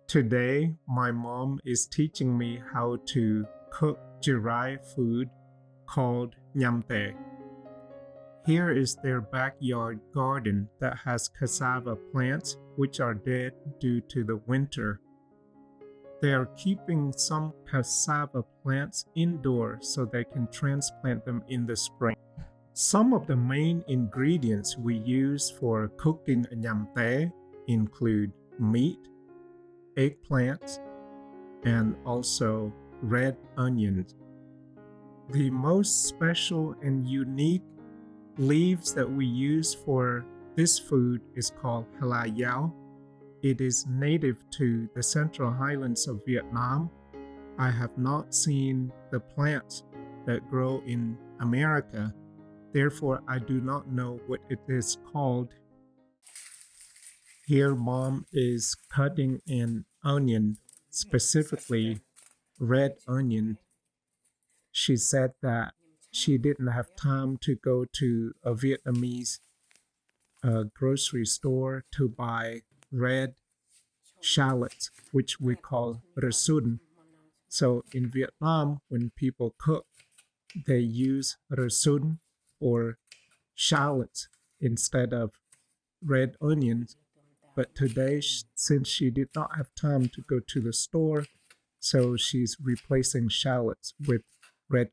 Today, my mom is teaching me how to cook Jarai food called Añam Ate. Here is their backyard garden that has cassava plants which are dead due to the winter. They are keeping some cassava plants indoors so they can transplant them in the spring. Some of the main ingredients we use for cooking Añam Ate include meat, eggplants, and also red onions. The most special and unique leaves that we use for this food is called Hla Yao. It is native to the Central Highlands of Vietnam. I have not seen the plants that grow in America, therefore I do not know what it is called. Here mom is cutting an onion, specifically red onion. She said that she didn't have time to go to a Vietnamese grocery store to buy red shallots, which we call racun. So in Vietnam, when people cook, they use racun or shallots instead of red onions. But today, since she did not have time to go to the store, so she's replacing shallots with red.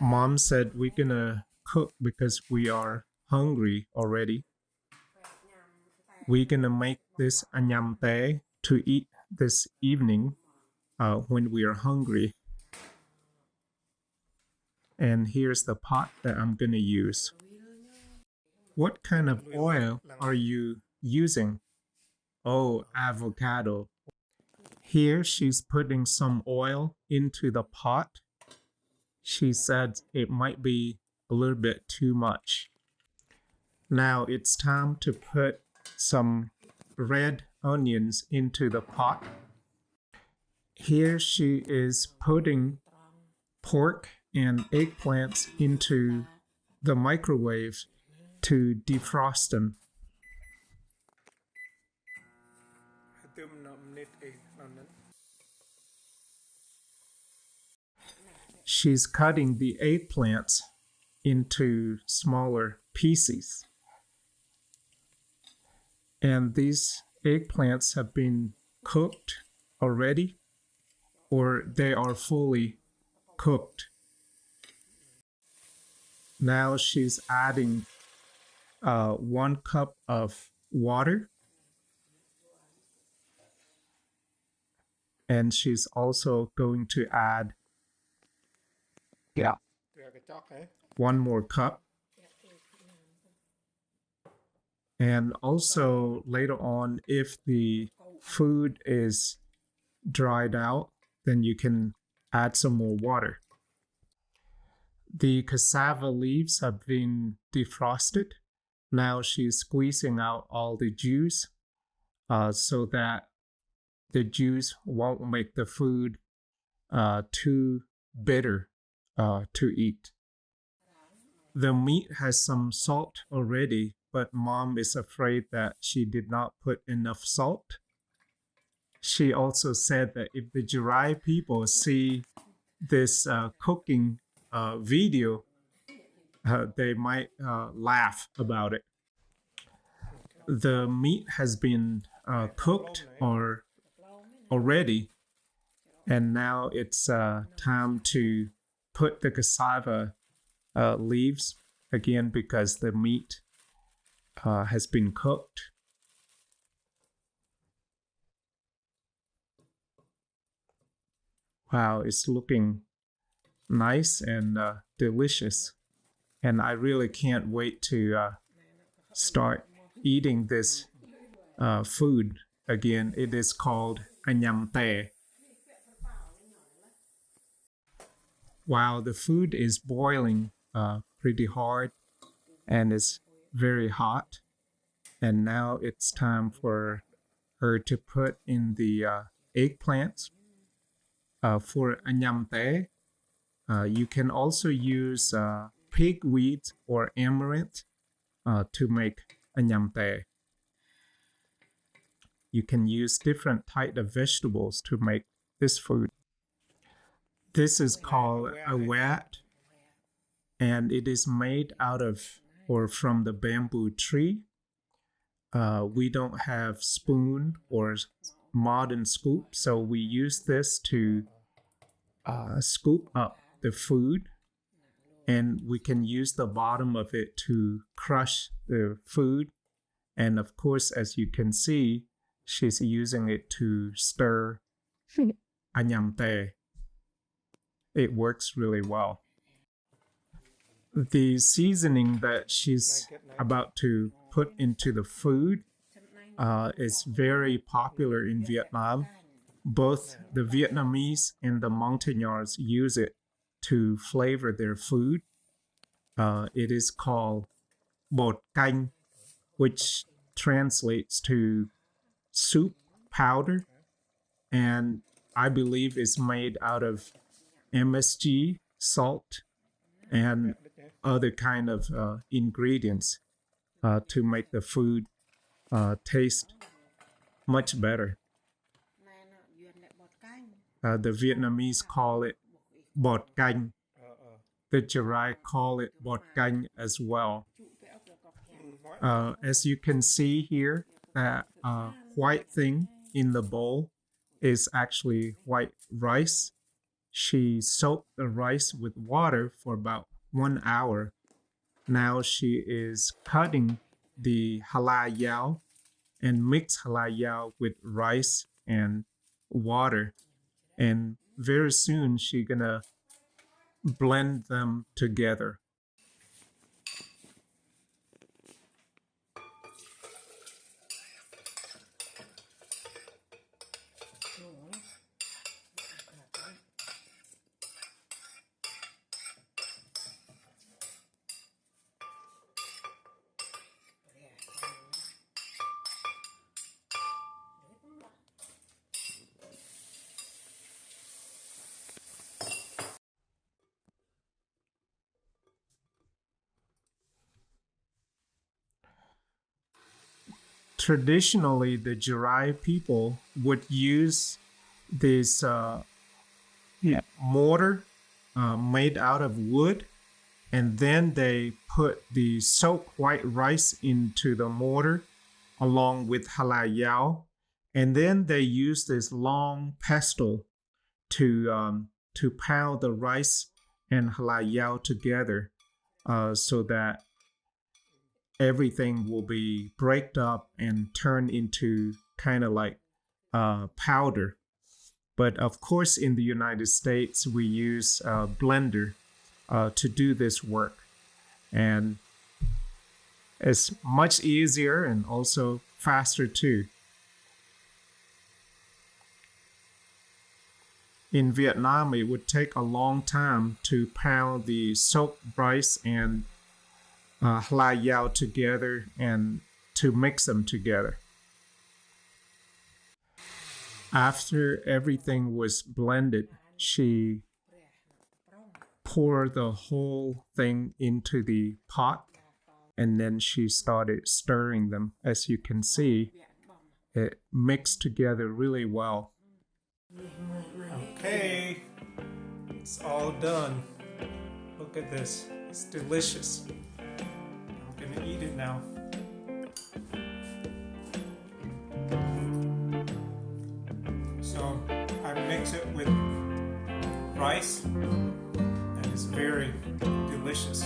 Mom said we're gonna cook because we are hungry already. We're gonna make this Añam Ate to eat this evening when we are hungry. And here's the pot that I'm gonna use. What kind of oil are you using? Oh, avocado. Here she's putting some oil into the pot. She said it might be a little bit too much. Now it's time to put some red onions into the pot. Here she is putting pork and eggplants into the microwave to defrost them. She's cutting the eggplants into smaller pieces. And these eggplants have been cooked already, or they are fully cooked. Now she's adding 1 cup of water, and she's also going to add 1 more cup. And also later on, if the food is dried out, then you can add some more water. The cassava leaves have been defrosted. Now she's squeezing out all the juice so that the juice won't make the food too bitter to eat. The meat has some salt already, but mom is afraid that she did not put enough salt. She also said that if the Jarai people see this cooking video, they might laugh about it. The meat has been cooked already, and now it's time to put the cassava leaves again because the meat has been cooked. Wow, it's looking nice and delicious, and I really can't wait to start eating this food again. It is called Añam Ate. Wow, the food is boiling pretty hard and it's very hot, and now it's time for her to put in the eggplants. For Añam Ate, you can also use pigweed or amaranth to make Añam Ate. you can use different types of vegetables to make this food. This is called a wat, and it is made out of or from the bamboo tree. We don't have spoon or modern scoop, so we use this to scoop up the food, and we can use the bottom of it to crush the food. And of course, as you can see, she's using it to stir Añam Ate. It works really well. The seasoning that she's about to put into the food is very popular in Vietnam. Both the Vietnamese and the Montagnards use it to flavor their food. It is called bột canh, which translates to soup powder, and I believe is made out of MSG, salt, and other kind of ingredients to make the food taste much better. The Vietnamese call it bột canh. The Jarai call it bột canh as well. As you can see here, that white thing in the bowl is actually white rice. She soaked the rice with water for about 1 hour. Now she is cutting the Hla Yao and mix Hla Yao with rice and water. And very soon she's gonna blend them together. Traditionally, the Jarai people would use this mortar made out of wood, and then they put the soaked white rice into the mortar along with Hla Yao, and then they use this long pestle to pound the rice and Hla Yao together so that everything will be breaked up and turned into kind of like powder. But of course, in the United States, we use a blender to do this work. And it's much easier and also faster too. In Vietnam, it would take a long time to pound the soaked rice and Hla Yao together and to mix them together. After everything was blended, she poured the whole thing into the pot, and then she started stirring them. As you can see, it mixed together really well. Okay, it's all done. Look at this, it's delicious. I'm gonna eat it now. So I mix it with rice, and it's very delicious.